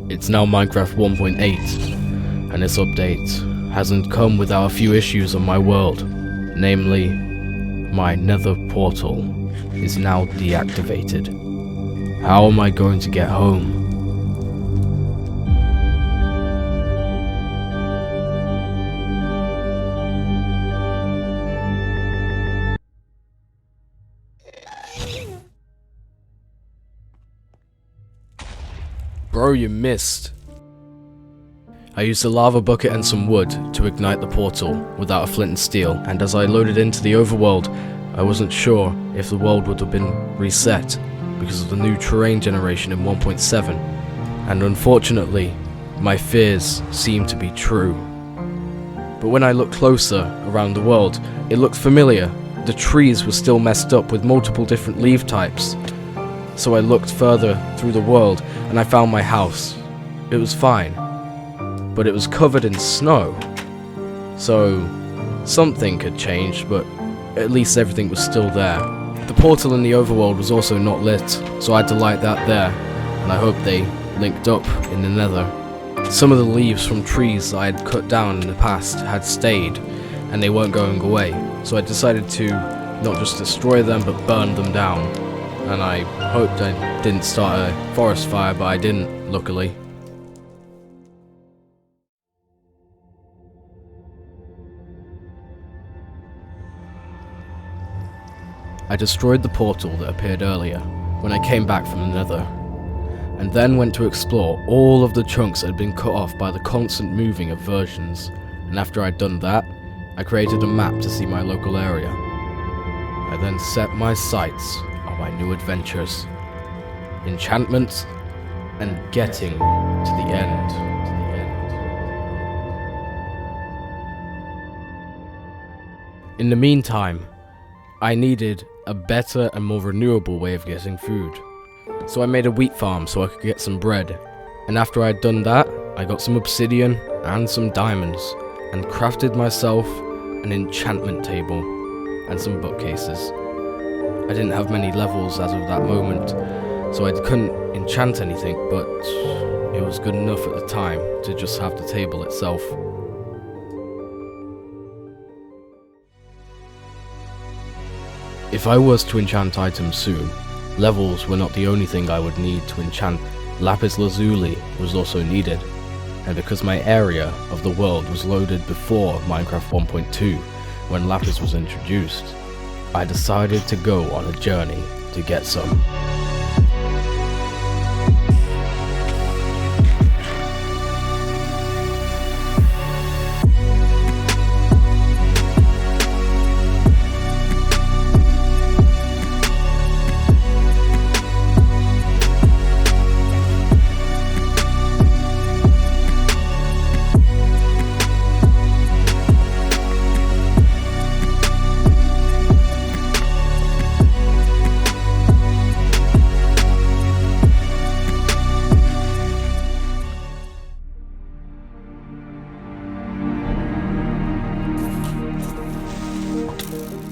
It's now Minecraft 1.8, and this update hasn't come without a few issues on my world. Namely, my nether portal is now deactivated. How am I going to get home? Bro, you missed. I used a lava bucket and some wood to ignite the portal without a flint and steel, and as I loaded into the overworld, I wasn't sure if the world would have been reset because of the new terrain generation in 1.7, and unfortunately, my fears seemed to be true. But when I looked closer around the world, it looked familiar. The trees were still messed up with multiple different leaf types. So I looked further through the world and I found my house. It was fine, but it was covered in snow. So something had changed, but at least everything was still there. The portal in the overworld was also not lit, so I had to light that there, and I hope they linked up in the nether. Some of the leaves from trees I had cut down in the past had stayed, and they weren't going away, so I decided to not just destroy them, but burn them down. And I hoped I didn't start a forest fire, but I didn't, luckily. I destroyed the portal that appeared earlier when I came back from the nether, and then went to explore all of the chunks that had been cut off by the constant moving of versions, and after I'd done that, I created a map to see my local area. I then set my sights on my new adventures, enchantment, and getting to the end. In the meantime, I needed a better and more renewable way of getting food. So I made a wheat farm so I could get some bread, and after I'd done that, I got some obsidian and some diamonds, and crafted myself an enchantment table and some bookcases. I didn't have many levels as of that moment, so I couldn't enchant anything, but it was good enough at the time to just have the table itself. If I was to enchant items soon, levels were not the only thing I would need to enchant. Lapis lazuli was also needed, and because my area of the world was loaded before Minecraft 1.2, when lapis was introduced, I decided to go on a journey to get some.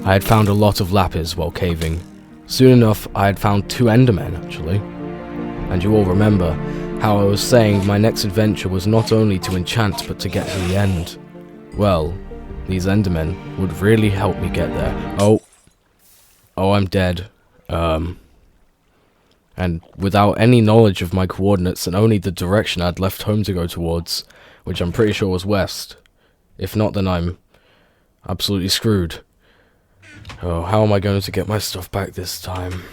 I had found a lot of lapis while caving. Soon enough, I had found 2 endermen actually. And you all remember how I was saying my next adventure was not only to enchant but to get to the end. Well, these endermen would really help me get there. Oh, I'm dead. And without any knowledge of my coordinates and only the direction I'd left home to go towards, which I'm pretty sure was west. If not, then I'm absolutely screwed. Oh, how am I going to get my stuff back this time?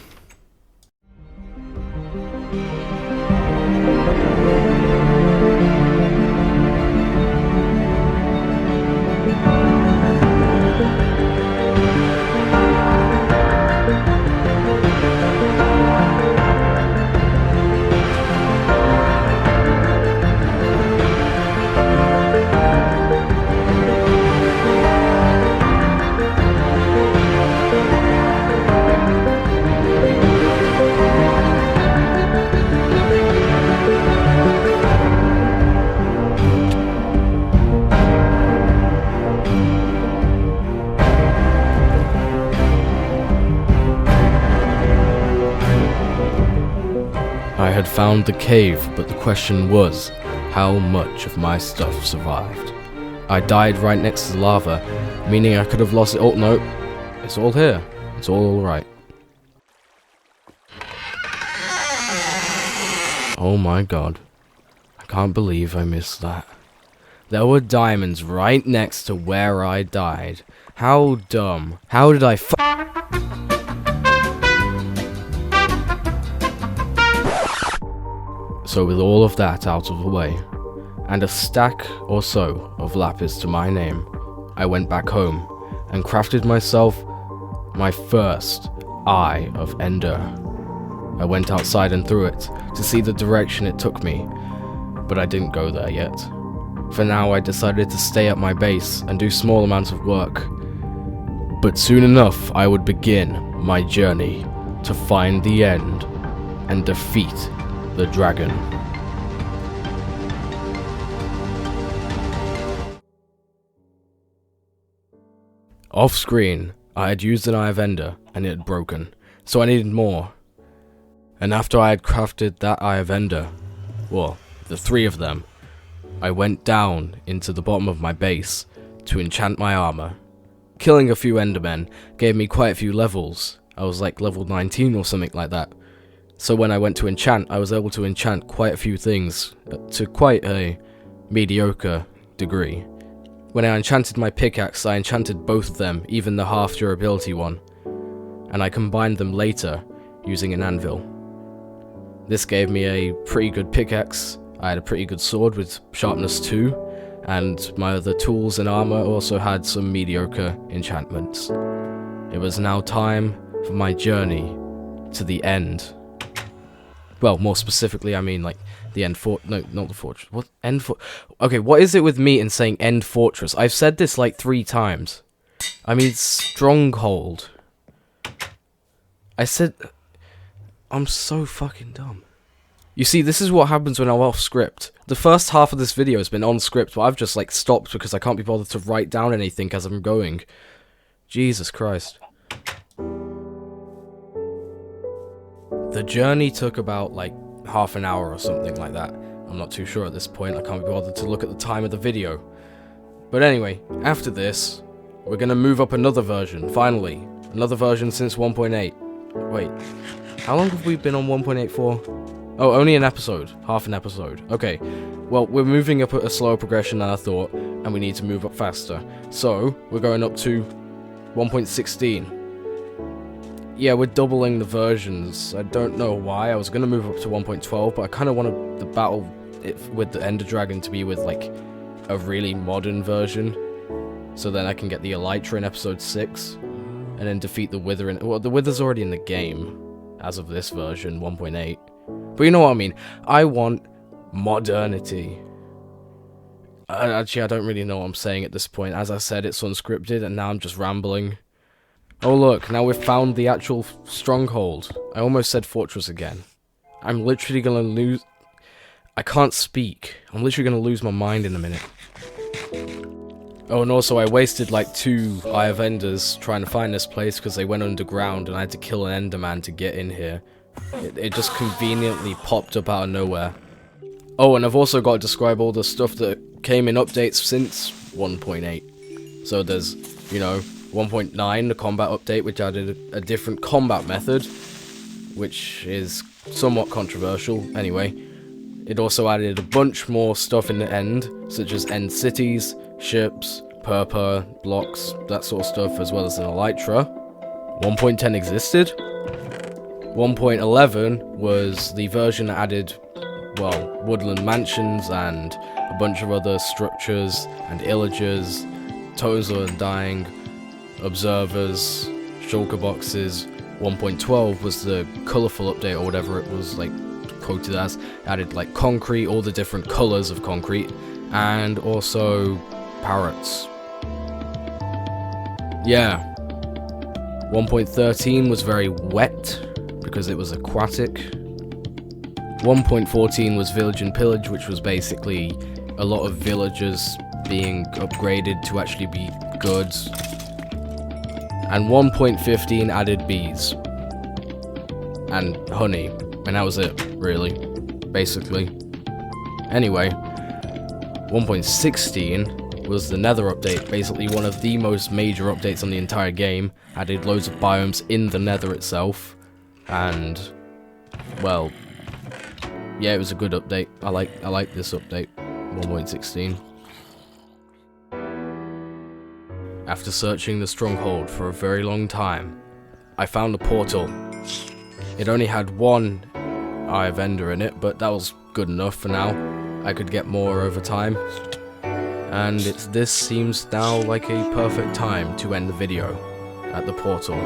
I had found the cave, but the question was, how much of my stuff survived? I died right next to the lava, meaning I could have lost it all. No, it's all here. It's all alright. Oh my god. I can't believe I missed that. There were diamonds right next to where I died. How dumb. How did I So with all of that out of the way, and a stack or so of lapis to my name, I went back home and crafted myself my first Eye of Ender. I went outside and threw it to see the direction it took me, but I didn't go there yet. For now, I decided to stay at my base and do small amounts of work. But soon enough, I would begin my journey to find the end and defeat the dragon. Off screen, I had used an Eye of Ender and it had broken, so I needed more. And after I had crafted that Eye of Ender, well, the 3 of them, I went down into the bottom of my base to enchant my armor. Killing a few Endermen gave me quite a few levels. I was like level 19 or something like that. So when I went to enchant, I was able to enchant quite a few things to quite a mediocre degree. When I enchanted my pickaxe, I enchanted both of them, even the half durability one. And I combined them later using an anvil. This gave me a pretty good pickaxe. I had a pretty good sword with sharpness 2, and my other tools and armor also had some mediocre enchantments. It was now time for my journey to the end. Well, more specifically, I mean like the end no, not the fortress. What? End Okay, what is it with me and saying end fortress? I've said this like 3 times. I mean stronghold. I said... I'm so fucking dumb. You see, this is what happens when I'm off script. The first half of this video has been on script, but I've just like stopped because I can't be bothered to write down anything as I'm going. Jesus Christ. The journey took about like half an hour or something like that. I'm not too sure at this point. I can't be bothered to look at the time of the video. But anyway, after this, we're gonna move up another version, finally. Another version since 1.8. Wait, how long have we been on 1.8 for? Oh, only an episode. Half an episode. Okay, well, we're moving up at a slower progression than I thought, and we need to move up faster. So, we're going up to 1.16. Yeah, we're doubling the versions. I don't know why. I was going to move up to 1.12, but I kind of wanted the battle with the Ender Dragon to be with, like, a really modern version. So then I can get the Elytra in episode 6, and then defeat the Wither in... Well, the Wither's already in the game, as of this version, 1.8. But you know what I mean. I want modernity. Actually, I don't really know what I'm saying at this point. As I said, it's unscripted, and now I'm just rambling. Oh look, now we've found the actual stronghold. I almost said fortress again. I'm literally gonna lose... I can't speak. I'm literally gonna lose my mind in a minute. Oh, and also I wasted like 2 Eye of Enders trying to find this place because they went underground and I had to kill an Enderman to get in here. It just conveniently popped up out of nowhere. Oh, and I've also got to describe all the stuff that came in updates since 1.8. So there's, you know, 1.9, the combat update, which added a different combat method, which is somewhat controversial. Anyway, it also added a bunch more stuff in the end, such as end cities, ships, purpur, blocks, that sort of stuff, as well as an Elytra. 1.10 existed. 1.11 was the version that added, well, woodland mansions and a bunch of other structures and illagers, totems of undying, observers, shulker boxes. 1.12 was the colourful update, or whatever it was like quoted as. Added like concrete, all the different colours of concrete, and also parrots. Yeah. 1.13 was very wet because it was aquatic. 1.14 was village and pillage, which was basically a lot of villagers being upgraded to actually be good. And 1.15 added bees. and honey, and that was it, really, basically. Anyway, 1.16 was the Nether update, basically one of the most major updates on the entire game, added loads of biomes in the Nether itself, and, well, yeah, it was a good update. I like this update, 1.16. After searching the stronghold for a very long time, I found a portal. It only had one Eye of Ender in it, but that was good enough for now. I could get more over time. And this seems now like a perfect time to end the video at the portal.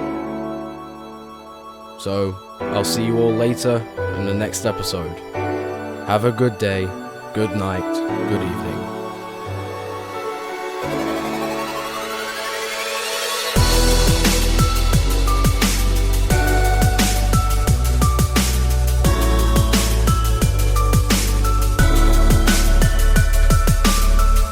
So, I'll see you all later in the next episode. Have a good day, good night, good evening.